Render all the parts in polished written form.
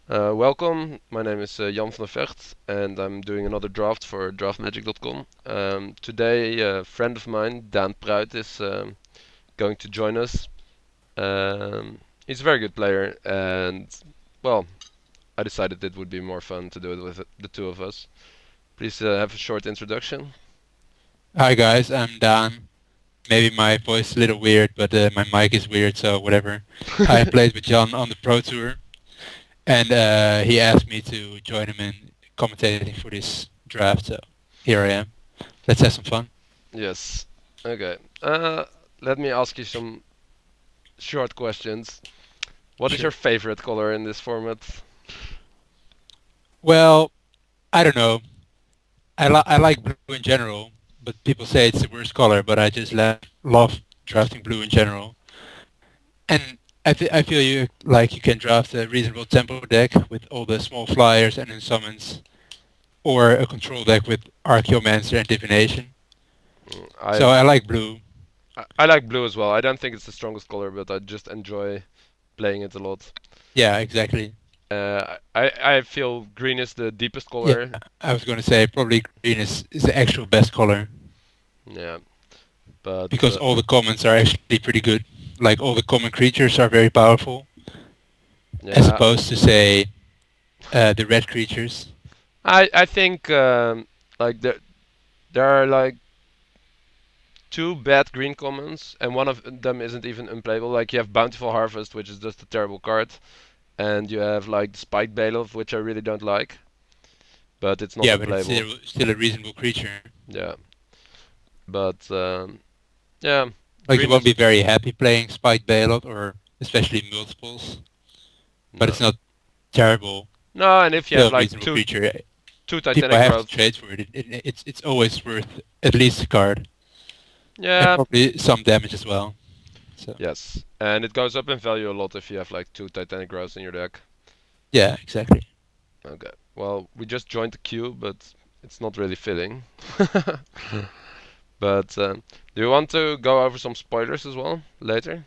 Welcome, my name is Jan van der Vecht, and I'm doing another draft for draftmagic.com. Today, a friend of mine, Daan is going to join us. He's a very good player, and well, I decided it would be more fun to do it with the two of us. Please have a short introduction. Hi guys, I'm Daan. Maybe my voice is a little weird, but my mic is weird, so whatever. I played with John on the Pro Tour, and he asked me to join him in commentating for this draft, so here I am. Let's have some fun. Yes. Okay. Let me ask you some short questions. What is Sure. your favorite color in this format? Well, I don't know. I like blue in general, but people say it's the worst color, but I just love drafting blue in general. And I feel you can draft a reasonable tempo deck with all the small flyers and then summons, or a control deck with Archaeomancer and Divination. Mm, So I like blue. I like blue as well. I don't think it's the strongest color, but I just enjoy playing it a lot. Yeah, exactly. I feel green is the deepest Yeah, color. I was going to say probably green is the actual best color Yeah, but because all the commons are actually pretty good. Like all the common creatures are very powerful, as yeah, opposed to say the red creatures. I think like there are like two bad green commons, and one of them isn't even unplayable. Like you have Bountiful Harvest, which is just a terrible card, and you have like the Spike Bailiff, which I really don't like, but it's not Yeah, but it's unplayable. still a reasonable creature. Yeah, but yeah, Like you green won't is be very happy playing Spite Bailout or especially multiples, but no. it's not terrible. No, and It's if you have still a like reasonable creature. two People Titanic have to growth, trade for it. It's always worth at least a card and yeah, probably some damage as well. So yes, and it goes up in value a lot if you have like two Titanic growths in your deck. yeah, exactly. Okay, well we just joined the queue, but it's not really fitting. But do you want to go over some spoilers as well later?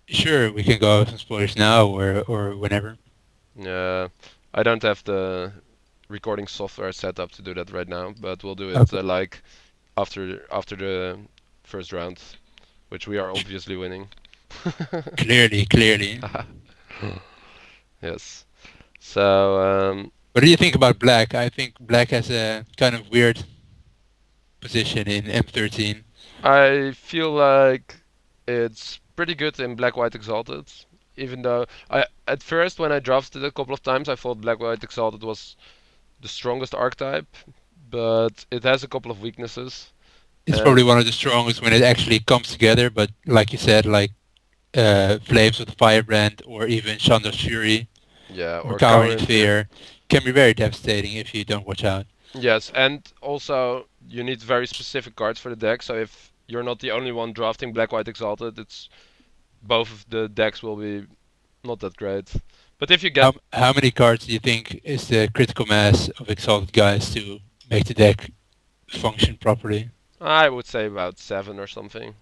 Sure, we can go over some spoilers now or whenever. Yeah, I don't have the recording software set up to do that right now, but we'll do it Okay. like after the first round, which we are obviously winning. Clearly. Yes. So What do you think about black? I think black has a kind of weird position in M13. I feel like it's pretty good in Black White Exalted. Even though I at first when I drafted it a couple of times I thought Black White Exalted was the strongest archetype, but it has a couple of weaknesses. It's And probably one of the strongest when it actually comes together, but like you said, like Flames with the Firebrand or even Chandra's Fury yeah, or or Cowering Cower in in Fear. Fear can be very devastating if you don't watch out. Yes, and also you need very specific cards for the deck. So if you're not the only one drafting Black White Exalted, it's both of the decks will be not that great. But if you get, How many cards do you think is the critical mass of Exalted guys to make the deck function properly? I would say about 7 or something.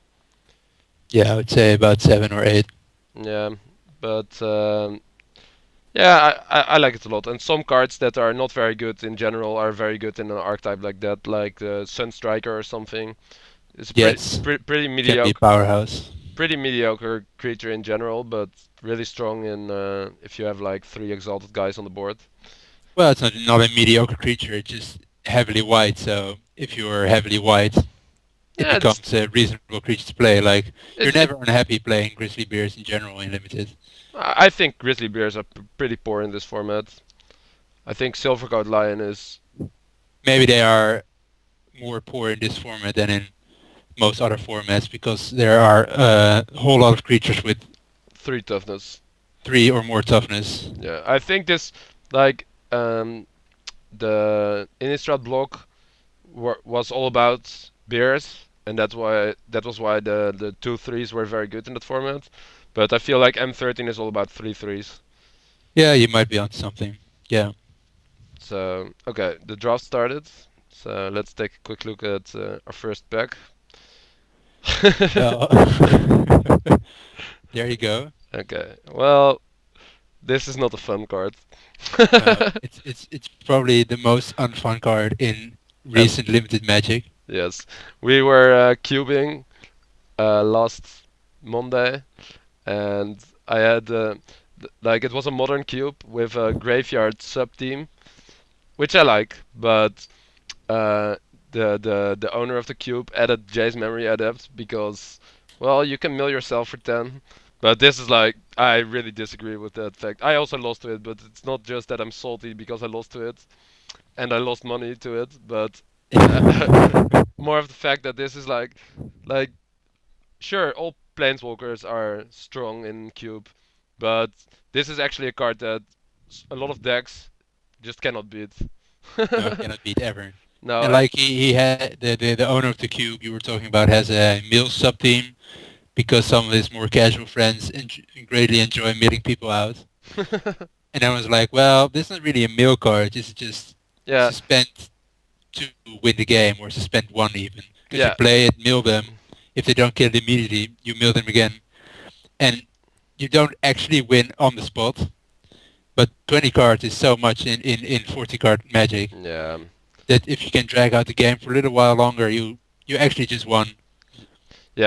Yeah, I would say about 7 or 8. Yeah, but yeah, I like it a lot. And some cards that are not very good in general are very good in an archetype like that, like the Sun Striker or something. It's a Yes, pretty can be mediocre, powerhouse. creature in general, but really strong in if you have like 3 exalted guys on the board. Well, it's not a mediocre creature. It's just heavily white. So if you're heavily white, it Yeah, becomes a reasonable creature to play. Like you're it. never unhappy playing Grizzly Bears in general in limited. I think Grizzly Bears are pretty poor in this format. I think Silvercoat Lion is Maybe they are more poor in this format than in most other formats because there are a whole lot of creatures with 3 toughness. 3 or more toughness. Yeah, I think this like the Innistrad block was all about bears, and that was why the 2 3s were very good in that format. But I feel like M13 is all about 3 3s. Yeah, you might be onto something. Yeah. So okay, the draft started. So let's take a quick look at our first pack. Well, there you go. Okay, well This is not a fun card. No, it's probably the most unfun card in Ev- recent limited Magic. yes, we were cubing last Monday, and I had like it was a modern cube with a graveyard sub team, which I like, but uh, the owner of the cube added Jay's memory adept because, well, you can mill yourself for 10. But this is like I really disagree with that fact. I also lost to it, but it's not just that I'm salty because I lost to it and I lost money to it, but more of the fact that this is like sure, all planeswalkers are strong in cube, but this is actually a card that a lot of decks just cannot beat. No, cannot beat ever. No, And like he had the owner of the cube you were talking about has a mill sub team because some of his more casual friends greatly enjoy milling people out. And I was like, well, this is not really a mill card. This is just yeah, suspend to win the game or suspend one even. Because you yeah, play it, mill them. If they don't kill it immediately, you mill them again. And you don't actually win on the spot. But 20 cards is so much in 40 card Magic yeah. that if you can drag out the game for a little while longer, you actually just won.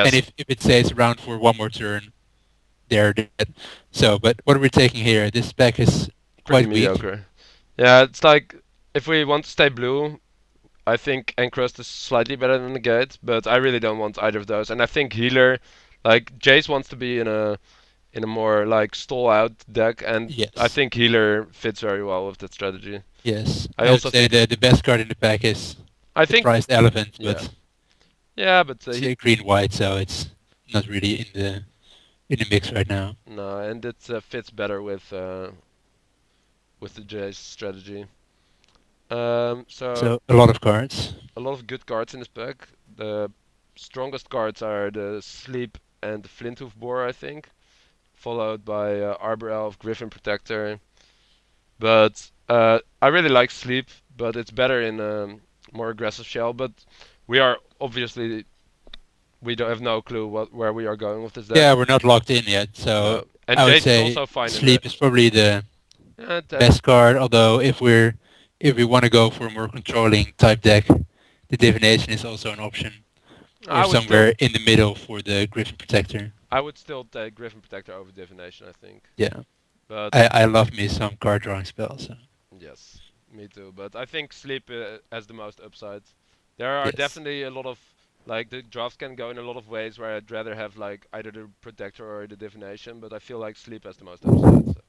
And Yes, if it stays around for one more turn, they're dead. So, but what are we taking here? This spec is pretty quite weak. mediocre. Yeah, it's like if we want to stay blue, I think Encrust is slightly better than the Gate, but I really don't want either of those. And I think Healer, like Jace wants to be in a more like stall out deck, and I Yes. think Healer fits very well with that strategy. Yes. I I would also say think the best card in the pack is I the think prized elephant, yeah, but yeah, but it's a green white, so it's not really in the mix right now. no, and it fits better with the Jace strategy. So So a lot of cards. a lot of good cards in this pack. The strongest cards are the Sleep and the Flinthoof Boar, I think, followed by Arbor Elf, Griffin Protector. But I really like Sleep, but it's better in more aggressive shell. But we are obviously we don't have no clue where we are going with this Yeah, deck. we're not locked in yet, so No, and I would Jace is say also fine in the. sleep is probably the That best card. Although if we want to go for a more controlling type deck, the divination is also an option, or I would still somewhere in the middle for the Griffin Protector. I would still take Griffin Protector over Divination, I think. Yeah, But I love me some card drawing spells. So. yes, me too. But I think Sleep has the most upside. There are Yes. definitely a lot of like the draft can go in a lot of ways where I'd rather have like either the Protector or the Divination, but I feel like Sleep has the most upside. So.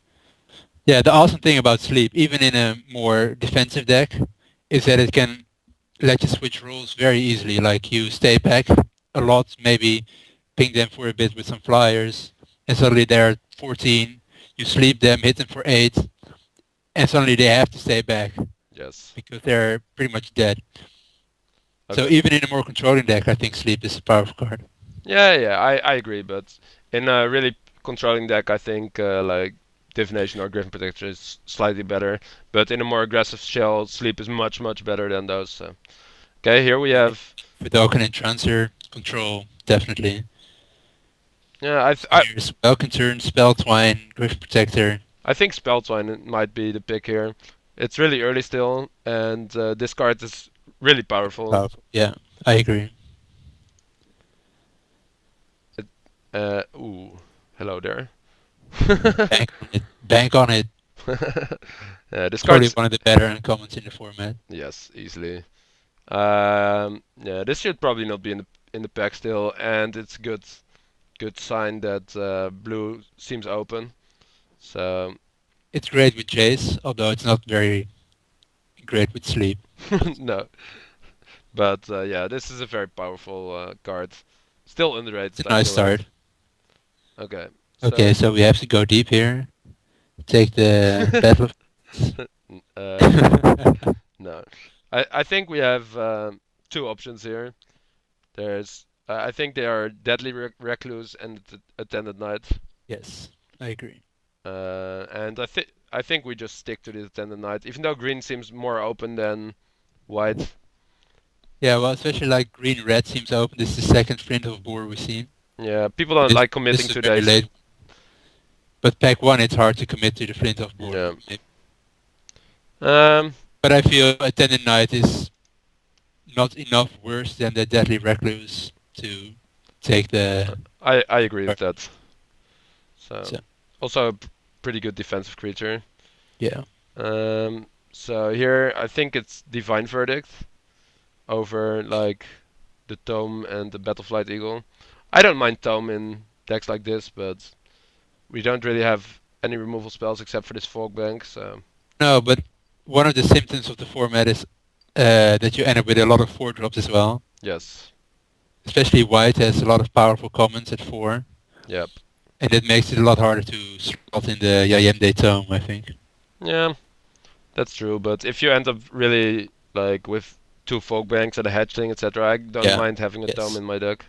Yeah, the awesome thing about sleep, even in a more defensive deck, is that it can let you switch roles very easily. Like you stay back a lot, maybe ping them for a bit with some flyers, and suddenly they're 14. You sleep them, hit them for 8, and suddenly they have to stay back Yes. because they're pretty much dead. So Okay. even in a more controlling deck, I think sleep is a powerful card. Yeah, yeah, I agree, but in a really controlling deck, I think like Divination or Griffin Protector is slightly better. But in a more aggressive shell, Sleep is much better than those. So. Okay, here we have. Vidoken and Trancer, control, definitely. Yeah, Here's Welcome Turn, Spell Twine, Griffin Protector. I think Spelltwine might be the pick here. It's really early still, and this card is really powerful. Powerful. Yeah, I agree. It, ooh, hello there. Bank on it. Bank on it. This Probably card's one of the better uncommons in the format. yes, easily. Yeah, this should probably not be in the pack still, and it's good sign that blue seems open. So It's great with Jace, although it's not very great with Sleep. no, but yeah, this is a very powerful card. Still It's underrated, a I nice feel like. start. Okay, Okay, so so we have to go deep here. Take the Battle of... no, no. I think we have two options here. There's I think they are Deadly Recluse and Attendant Knight. Yes, I agree. And I think we just stick to the Attendant Knight, even though green seems more open than white. Yeah, well, especially like green red seems open. This is the second sprint of board we've seen. Yeah, people don't This like this committing is to a very these. late. But pack 1, it's hard to commit to the Flintoff board. Yeah. Um, But I feel Attendant Knight is not enough worse than the Deadly Recluse to take the... I agree with that. So So, also a pretty good defensive creature. yeah. So here I think it's Divine Verdict over like the Tome and the Battleflight Eagle. I don't mind Tome in decks like this, but we don't really have any removal spells except for this Fog Bank. So No, but one of the symptoms of the format is that you end up with a lot of 4 drops as well. yes, Especially white has a lot of powerful commons at 4. yep, And it makes it a lot harder to slot in the Yayemde Tome, I think. yeah, that's true. But if you end up really like with two Fog Banks and a Hatchling, etc., I don't Yeah. mind having a Tome Yes. in my deck.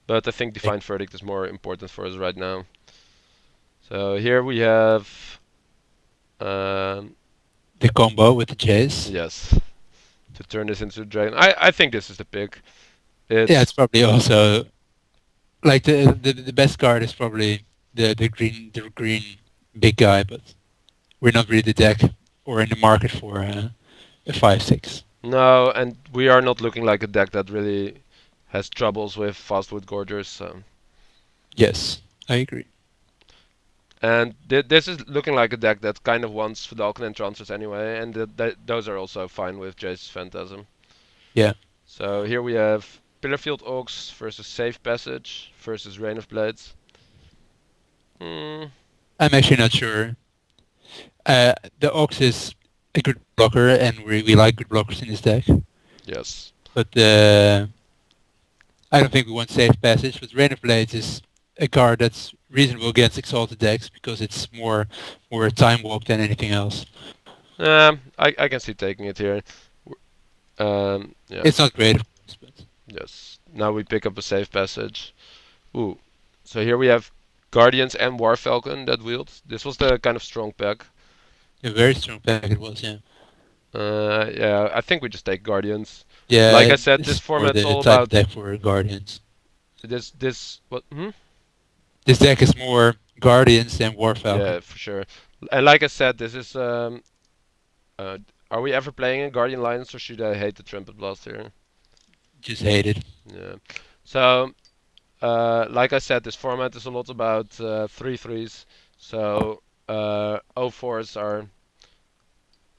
But I think Like Divine Verdict is more important for us right now. So here we have, um, the combo with the Jace. yes, to turn this into a dragon. I think this is the pick. Yeah, it's It's probably also like the best card is probably the green big guy, but we're not really the deck or in the market for a 5/6. no, and we are not looking like a deck that really has troubles with Fastwood Gorgers. So. Yes, I agree. And this is looking like a deck that kind of wants Fidalkin and Transfers anyway, and those are also fine with Jace's Phantasm. Yeah, So here we have Pillarfield Oaks versus Safe Passage versus Rain of Blades. Hmm, I'm actually not sure. The Ox is a good blocker, and we like good blockers in this deck. yes. But I don't think we want safe passage. But Rain of Blades is a card that's reasonable against exalted decks because it's more a time walk than anything else. I can see taking it here. Yeah, It's not great, of course, but yes. Now we pick up a Safe Passage. Ooh. So here we have Guardians and War Falcon that wield. This was the kind of strong pack. a very strong pack it was. Yeah, Yeah, I think we just take Guardians. Like yeah. I said, this It's more format's the all type of about deck for Guardians. this what? This deck is more Guardians than War Yeah, Falcon. for sure. And like I said, this is uh, are we ever playing in Guardian Lines or should I hate the Trumpet Blast here? Just hate it. Yeah. So, like I said, this format is a lot about 3/3s. So, 0/4s are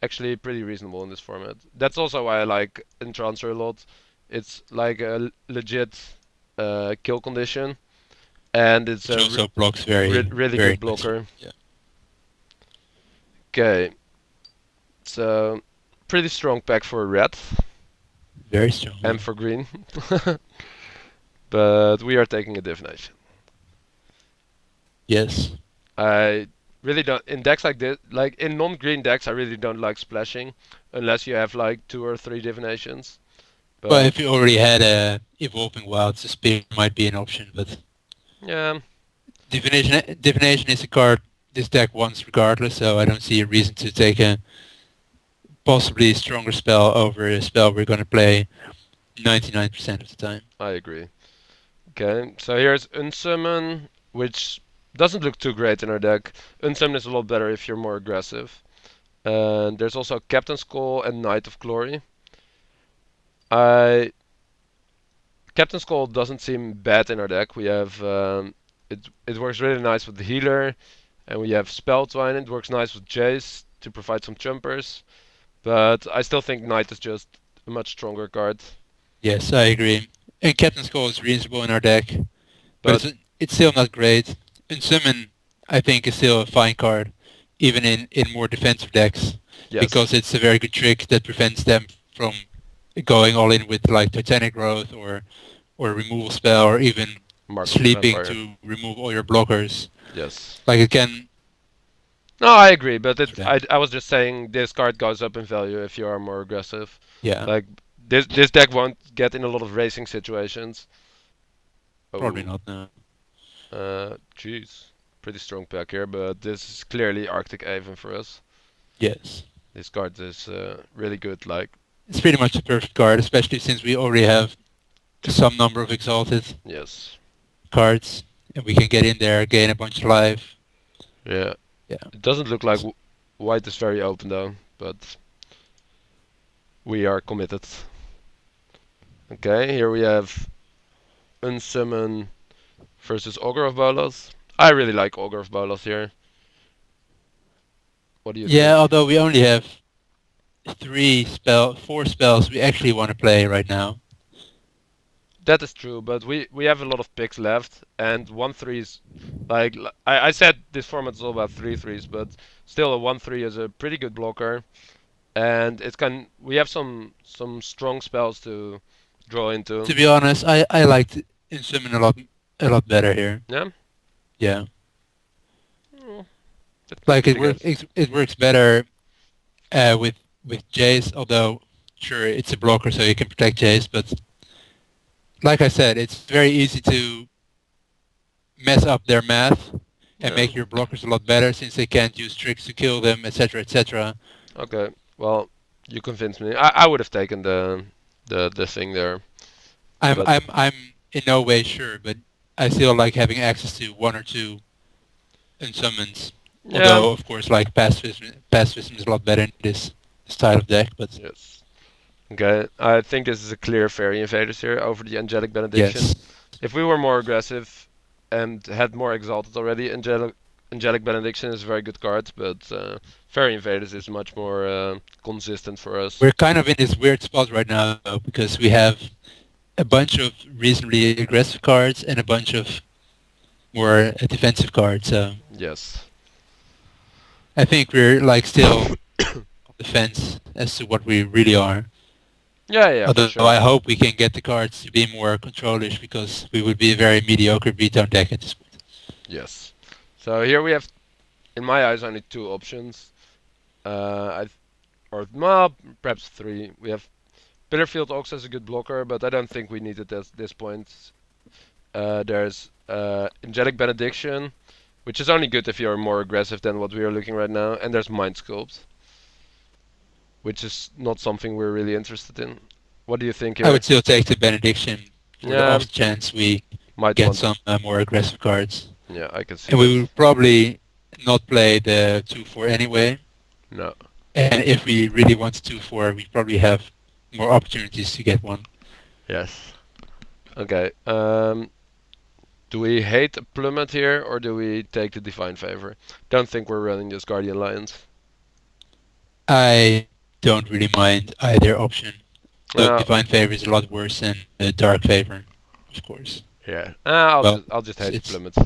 actually pretty reasonable in this format. That's also why I like Entrancer a lot. It's like a legit kill condition, and it's Which a also blocks very, really very good nicely. blocker. Yeah, Okay, so pretty strong pack for red very strong. Yeah. and for green, but we are taking a divination. Yes. I really don't in decks like this, like in non-green decks, I really don't like splashing unless you have like 2 or 3 divinations. Well, But if you already had a evolving wilds, the spear might be an option, but yeah, divination is a card this deck wants regardless, so I don't see a reason to take a possibly stronger spell over a spell we're going to play 99% of the time. I agree. Okay, so here's Unsummon, which doesn't look too great in our deck. Unsummon is a lot better if you're more aggressive. And there's also Captain's Call and Knight of Glory. I Captain's Call doesn't seem bad in our deck. We have it works really nice with the healer, and we have Spell Twine. It works nice with Jace to provide some jumpers. But I still think Knight is just a much stronger card. Yes, I agree. And Captain's Call is reasonable in our deck, but But it's still not great. And Summon, I think, is still a fine card, even in more defensive decks, yes, because it's a very good trick that prevents them from going all in with like Titanic Growth or removal spell or even Mark of the sleeping Vampire. to remove all your blockers. Yes. Like it can No, I agree, but for them. I was just saying this card goes up in value if you are more aggressive. Yeah, Like this deck won't get in a lot of racing situations. probably Oh, not. No. jeez, pretty strong pack here, but this is clearly Arctic Haven for us. Yes, This card is really good. Like it's pretty much a perfect card, especially since we already have some number of exalted yes, cards, and we can get in there, gain a bunch of life. Yeah. Yeah. It doesn't look like white is very open though, but we are committed. Okay, here we have Unsummon versus Ogre of Bolas. I really like Ogre of Bolas here. What do you Yeah, think? although we only have four spells we actually want to play right now. That is true, but we have a lot of picks left, and 1-3 is like I said this format is all about 3-3s, but still a 1-3 is a pretty good blocker, and it can we have some strong spells to draw To into. be honest, I liked Insummon a lot better here. Yeah, Yeah, mm, that could like be the case. it works better with Jace. Although sure it's a blocker, so you can protect Jace. But like I said, it's very easy to mess up their math and Yeah. make your blockers a lot better since they can't use tricks to kill them, etc., etc. Okay. Well, you convinced me. I would have taken the thing there, but I'm in no way sure, but I still like having access to one or two unsummons. yeah. Although, of course, like pacifism is a lot better in this style of deck. But Yes. Okay. I think this is a clear Fairy Invaders here over the Angelic Benediction. yes, If we were more aggressive and had more Exalted already, Angelic Benediction is a very good card, but Fairy Invaders is much more consistent for us. we're kind of in this weird spot right now though, because we have a bunch of reasonably aggressive cards and a bunch of more defensive cards. So Yes. I think we're like still on the fence as to what we really are. Yeah, yeah, for Although sure. I hope we can get the cards to be more controlish because we would be a very mediocre beatdown deck at this point. Yes. So here we have, in my eyes, only two options. I or well, perhaps three. We have Pillarfield Ox as a good blocker, but I don't think we need it at this point. There's Angelic Benediction, which is only good if you're more aggressive than what we are looking right now, and there's Mind Sculpt, which is not something we're really interested in. What do you think I here? would still take the benediction for the Yeah, off chance we might get want to. some more aggressive cards. Yeah, I can see And that. we will probably not play the 2-4 anyway. No. And if we really want 2-4, we probably have more opportunities to get one. Yes. Okay. Do we hate a plummet here, or do we take the divine favor? Don't think we're running this Guardian Lions. I don't really mind either option. Though Uh, Divine Favor is a lot worse than Dark Favor, of course. yeah. Well, I'll just hate the it's plummet.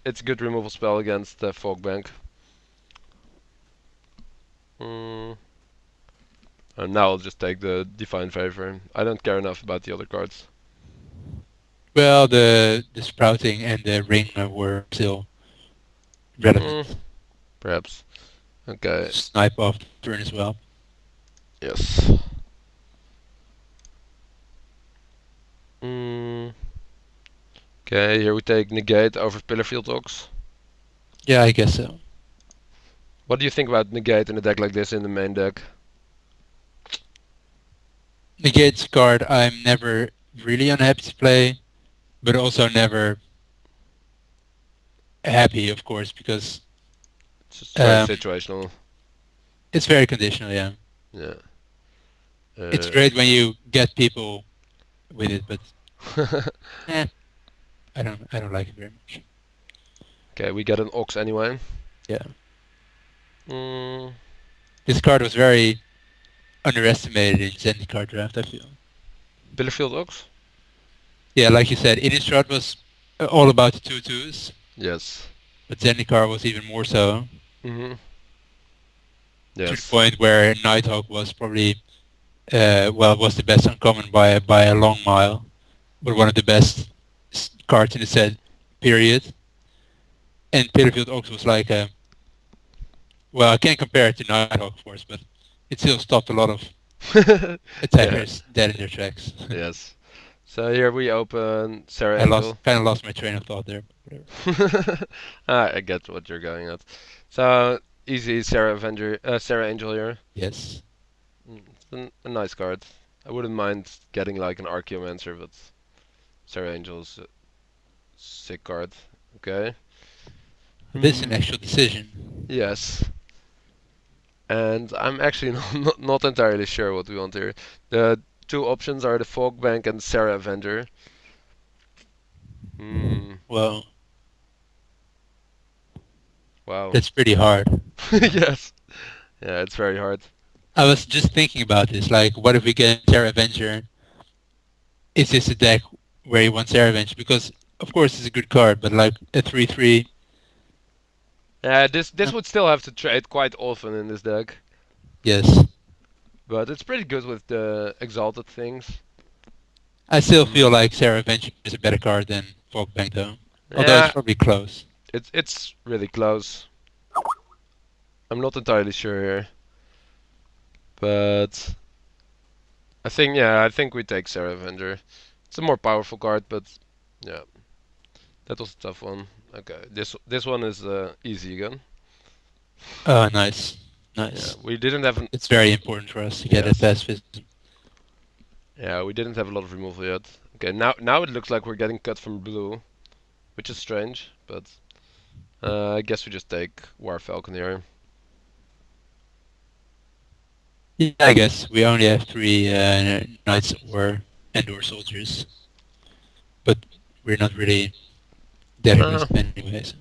It's a good removal spell against Fog Bank. Mm. And now I'll just take the divine favor. I don't care enough about the other cards. well, the sprouting and the ring were still Mm, relevant. perhaps. Okay. Snipe off the turn as well. Yes. Mm, okay. Here we take negate over Pillarfield Ox. Yeah, I guess so. What do you think about negate in a deck like this in the main deck? Negate's a card I'm never really unhappy to play, but also never happy, of course, because It's just very um, situational. it's very conditional. Yeah, Yeah. it's Uh, great when you get people with it, but eh, I don't like it very much. okay, we get an Ox anyway. Yeah, Mm, this card was very underestimated in Zendikar draft. I feel. Pillarfield Ox? Yeah, like you said, Innistrad was all about the two-twos, Yes. but Zendikar was even more so, Mm-hmm. to the Yes. point where Nighthawk was probably was the best uncommon by a long mile, but one of the best cards in the set, period. And Pillarfield Ox was like well, I can't compare it to Nighthawk, of course, but it still stopped a lot of Yeah. attackers dead in their tracks. Yes. So here we open Sarah I Angel. kind of lost my train of thought there. But whatever. I get what you're going at. So easy Sarah Angel here. Yes. It's a nice card. I wouldn't mind getting like an Archaeomancer, but Sarah Angel's a sick card. Okay. This is an actual decision. Yes. And I'm actually not entirely sure what we want here. The two options are the Fog Bank and Sarah Avenger. Hmm. Well, Wow. that's pretty hard. Yes. Yeah, it's very hard. I was just thinking about this. Like, what if we get Terra Avenger? Is this a deck where you want Terra Avenger? Because of course it's a good card, but like a 3/3. Yeah, this uh, would still have to trade quite often in this deck, yes, but it's pretty good with the exalted things. I still Mm. feel like Terra Avenger is a better card than Folkbank though. Although it's Yeah, probably close. it's really close. I'm not entirely sure here, but I think we take Sarah Avenger. It's a more powerful card, but yeah, that was a tough one. Okay, this one is easy again. Oh, nice, Yeah, nice. we didn't have an It's very important for us to get a yes. pacifism. Yeah, we didn't have a lot of removal yet. Okay, now it looks like we're getting cut from blue, which is strange, but I guess we just take War Falcon here. Yeah, I guess we only have three knights or and/or soldiers, but we're not really that Uh, aggressive anyways.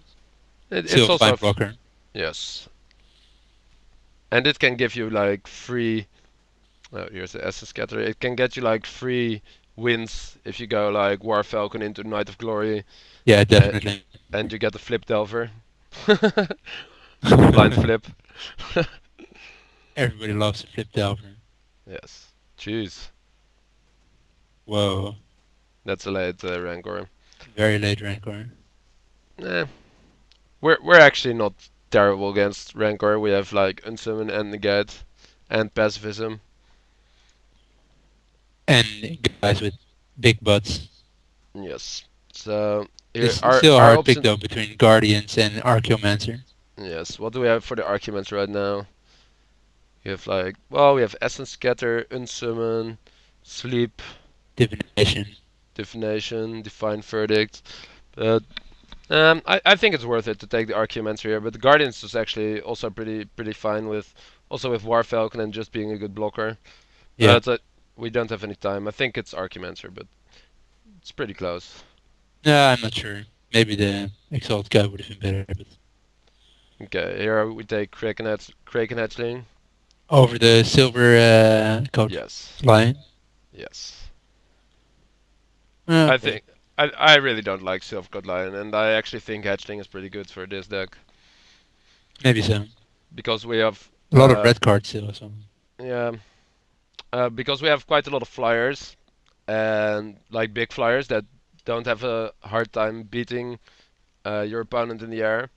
Still a it's fine also blocker. yes, and it can give you like free. Oh, here's the Essence Scatter. It can get you like free wins if you go like War Falcon into Knight of Glory, Yeah, uh, definitely. and you get the Flip Delver, blind flip. Everybody loves a flip delver. Yes. Jeez, Whoa, that's a late Rancor. very late rancor. Eh, we're actually not terrible against Rancor. We have like Unsummon and Negate and Pacifism. And guys with big butts. Yes. So here It's still a our hard pick option. though between Guardians and Archaeomancer. Yes. What do we have for the arguments right now? You have like we have Essence Scatter, Unsummon, Sleep, Divination. Divination, Divine Verdict. But I think it's worth it to take the Archaeomancer here. But the Guardians is actually also pretty fine with also with War Falcon and just being a good blocker. Yeah. But we don't have any time. I think it's Archaeomancer, but it's pretty close. No, I'm not sure. Maybe the Exalt guy would have been better, but Okay, here we take Kraken Hatchling. over the silver coat Yes, lion. yes. I Okay, think I really don't like Silver God Lion, and I actually think Hatchling is pretty good for this deck maybe so. because we have A lot of red cards still. So yeah because we have quite a lot of flyers and like big flyers that don't have a hard time beating your opponent in the air,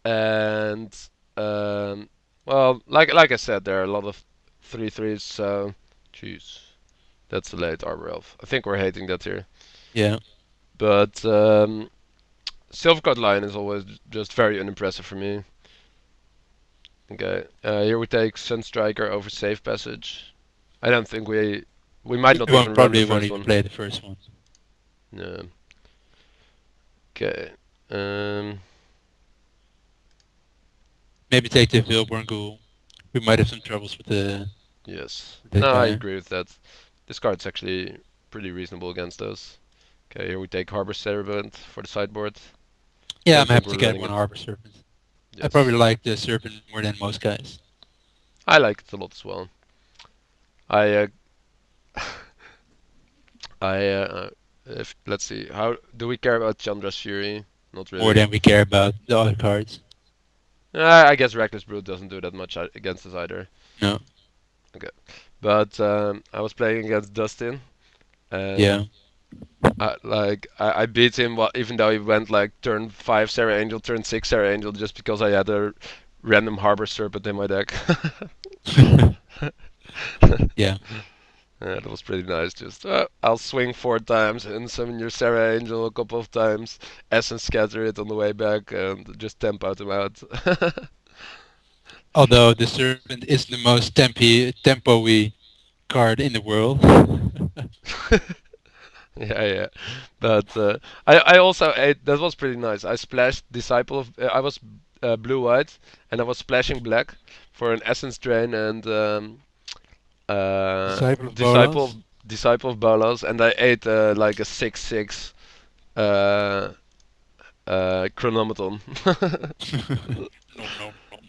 and um, well, like I said, there are a lot of 3/3s. So, jeez, that's a late Arbor Elf. I think we're hating that here, yeah. but Silvercut Lion is always just very unimpressive for me. Okay, here we take Sunstriker over Safe Passage. I don't think we might We not won't even run the probably won't first even one. play the first one. Yeah. Okay. Um. Maybe take the Vilborn Ghoul. We might have some troubles Yes. with that No, I guy. agree with that. This card's actually pretty reasonable against us. Okay, here we take Harbor Servant for the sideboard. Yeah, I'm Don't think happy to we're get running one it. Harbor Serpent. I probably Yes. like the Serpent more than most guys. I like it a lot as well. I if let's see, how do we care about Chandra's Fury? Not More really. than we care about the other cards. I guess Reckless Brute doesn't do that much against us either. No. Okay, but I was playing against Dustin, and Yeah. I beat him even though he went like turn 5 Sarah Angel, turn 6 Sarah Angel, just because I had a random Harbor Serpent in my deck. Yeah. That was pretty nice. Just I'll swing 4 times and summon your Sarah Angel a couple of times, Essence Scatter it on the way back, and just temp out him out. Although the Serpent is the most tempo-y card in the world. Yeah, yeah. But I also ate. That was pretty nice. I splashed Disciple of. I was blue white, and I was splashing black for an essence drain and uh, Disciple of disciple of Bolas. disciple of Bolas, and I ate like a 6/6 uh, chronometon. Nom nom nom.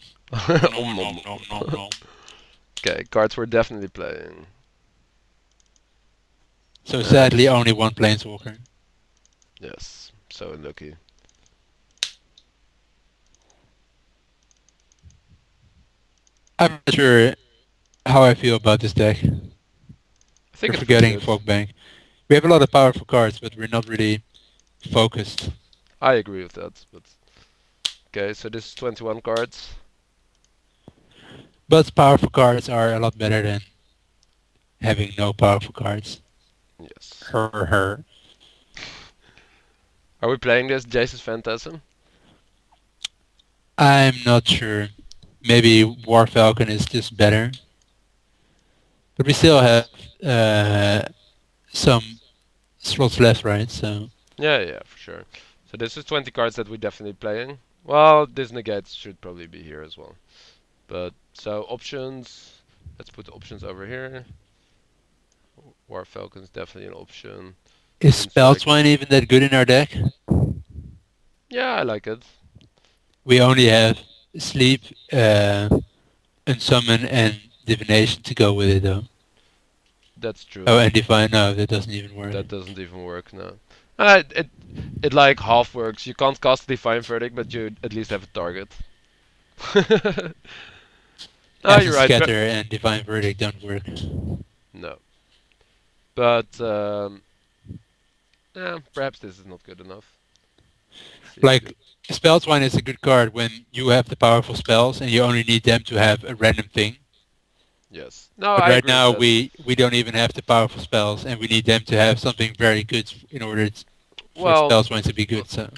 Nom Om nom nom. nom nom nom. Okay, cards we're definitely playing. So Uh, sadly, only one planeswalker. yes, so unlucky. I'm not sure how I feel about this deck. I think We're it's pretty forgetting good. Folk Bank. We have a lot of powerful cards, but we're not really focused. I agree with that. But okay, so this is 21 cards. But powerful cards are a lot better than having no powerful cards. Yes. Her. Are we playing this Jace's Phantasm? I'm not sure. Maybe War Falcon is just better. But we still have uh, some slots left, right? So Yeah, yeah, for sure. So this is 20 cards that we're definitely playing. Well, this negates should probably be here as well. But so options. Let's put the options over here. War Falcon's definitely an option. is Sunstrike. Spellswine even that good in our deck? Yeah, I like it. We only have Sleep, Unsummon, and Divination to go with it, though. That's Oh, true. and Divine. No, that doesn't even work. That doesn't even work now. It like half works. You can't cast Divine Verdict, but you at least have a target. No, you're Essence right. Scatter and Divine Verdict don't work. No, but yeah, perhaps this is not good enough. Let's see. Like, Spellswine is a good card when you have the powerful spells and you only need them to have a random thing. Yes. No, But I right agree with now that. we don't even have the powerful spells, and we need them to have something very good in order for Well, Spellswine to be w- good. So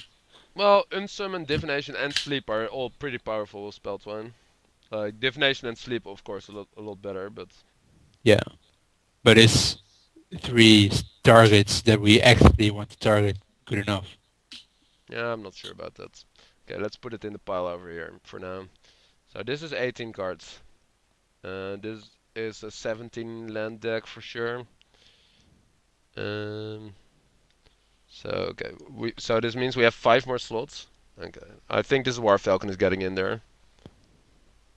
well, Unsummon, Divination, and Sleep are all pretty powerful with Spell Twine. Like Divination and Sleep, of course, a lot better, but yeah, but is three targets that we actively want to target good enough? yeah, I'm not sure about that. Okay, let's put it in the pile over here for now. So this is 18 cards. This is a 17 land deck for sure. Um, so okay, so this means we have 5 more slots. Okay, I think this War Falcon is getting in there.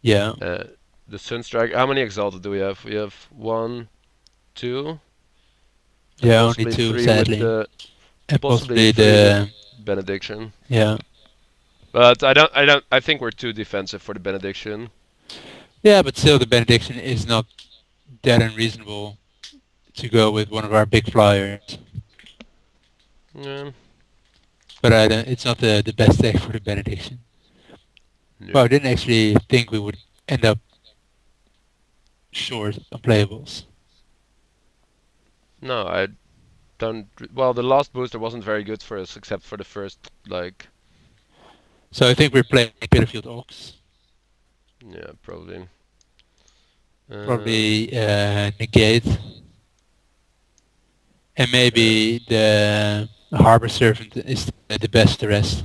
Yeah, Uh, the Sunstrike. How many Exalted do we have? We have one, two, and yeah, only possibly two, three with sadly, the and possibly possibly three with the Benediction. yeah, But I don't. I think we're too defensive for the Benediction. yeah, but still the benediction is not that unreasonable to go with one of our big flyers. Yeah. But I don't, it's not the best deck for the benediction. Well, I No. didn't actually think we would end up short on playables. No, I don't. Well, the last booster wasn't very good for us, except for the first, like, So I think we're playing Bitterfield Ox. yeah, probably. Um, Probably negate, and okay. maybe the Harbor Servant is the best the rest.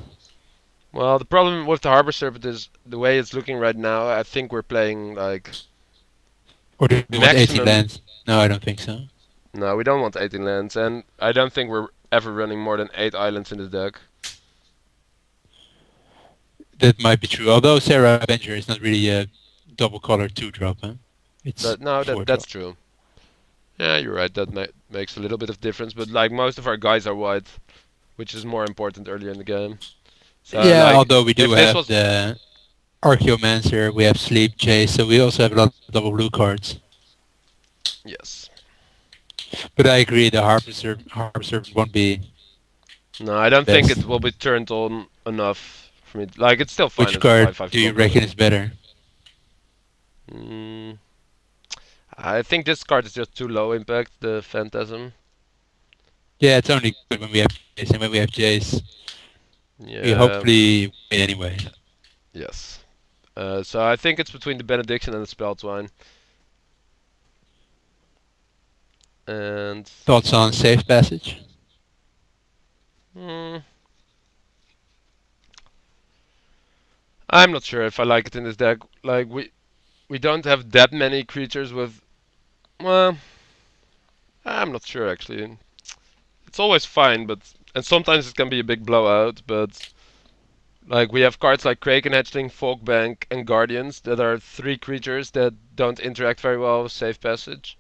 Well, the problem with the Harbor Serpent is the way it's looking right now. I think we're playing like Or do we want 18 maximum. lands? No, I don't think so. No, we don't want 18 lands, and I don't think we're ever running more than 8 islands in the deck. That might be true. Although Sarah Avenger is not really a double color 2-drop, huh? It's That no, that 4-drop. that's true. Yeah, you're right. That makes a little bit of difference, but like most of our guys are white, which is more important earlier in the game. So Yeah, like, although we do if this have was the Archaeomancer, we have Sleep Chase, so we also have a lot of double blue cards. yes, But I agree, the Harbor Servant won't be no, I don't think best. it will be turned on enough for me. Like, it's still fine Which as a card 5/5 do you combo. reckon is better? Mm, I think this card is just too low impact. The Phantasm. Yeah, it's only good when we have Jace, and when we have Jace, we Yeah. hopefully win anyway. Yes. So I think it's between the Benediction and the Spell Twine. And Thoughts on Safe Passage? Mm, I'm not sure if I like it in this deck. Like we don't have that many creatures with. Well, I'm not sure actually. It's always fine, but and sometimes it can be a big blowout. But like we have cards like Kraken Hatchling, Folkbank, and Guardians that are three creatures that don't interact very well with Safe Passage.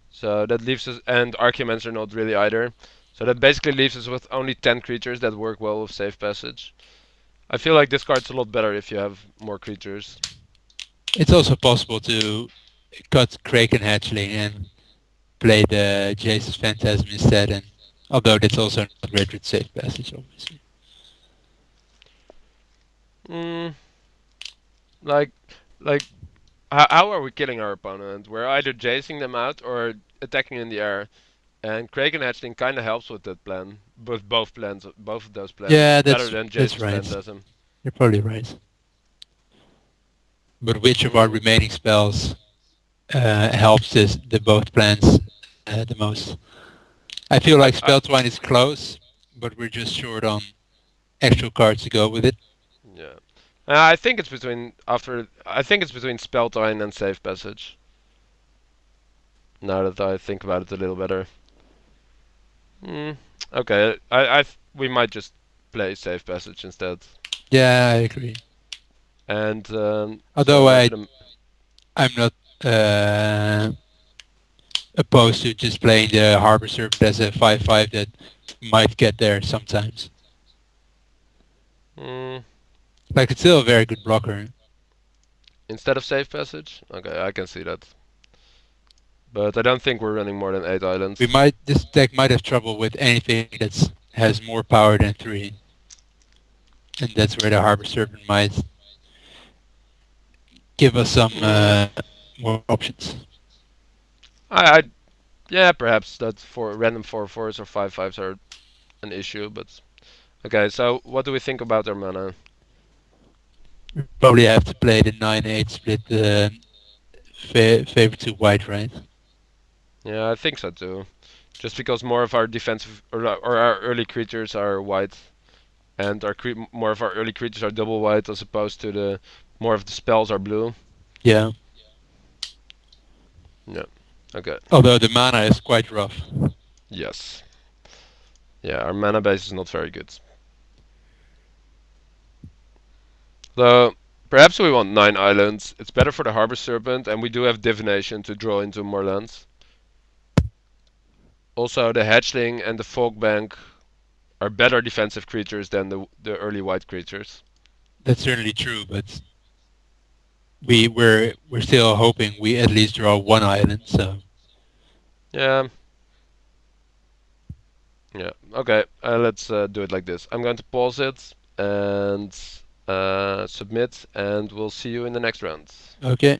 So that leaves us, and Archaeomancer not really either. So that basically leaves us with only 10 creatures that work well with Safe Passage. I feel like this card's a lot better if you have more creatures. It's also possible to cut Kraken Hatchling and play the Jesus Phantasm instead, and although that's also not great with safe passage, obviously. Mm, like, like, how are we killing our opponent? We're either chasing them out or attacking in the air. And Kraken Hatchling kind of helps with that plan, with both of those plans, Yeah, better that's than that's Jesus right. Phantasm. You're probably right. But which of our Mm, remaining spells helps the both plans the most? I feel I, like I, Spell Twine is close, but we're just short on actual cards to go with it. yeah. I think it's between after. I think it's between Spelltine and Safe Passage. Now that I think about it a little better. Mm, okay, we might just play Safe Passage instead. Yeah, I agree. And Although so I should. I'm not uh, opposed to just playing the Harbor Serpent as a 5/5 that might get there sometimes. Mm, Like it's still a very good blocker. instead of Safe Passage. Okay, I can see that. But I don't think we're running more than 8 islands. This deck might have trouble with anything that's has more power than 3, and that's where the Harbor Serpent might give us some Mm, more options. I yeah, perhaps that for random 4/4s or 5/5s are an issue, but okay. So what do we think about their mana? We probably have to play the 9/8 split favor to white, right? Yeah, I think so too. Just because more of our defensive or our early creatures are white, and more of our early creatures are double white as opposed to the more of the spells are blue. Yeah. Yeah. Okay. Although the mana is quite rough. Yes. Yeah, our mana base is not very good. So perhaps we want 9 islands. It's better for the Harbor Serpent, and we do have Divination to draw into more lands. Also, the Hatchling and the Folkbank are better defensive creatures than the early white creatures. That's certainly true, but we're still hoping we at least draw one island. So Yeah, yeah. Okay, let's do it like this. I'm going to pause it and submit, and we'll see you in the next round. okay.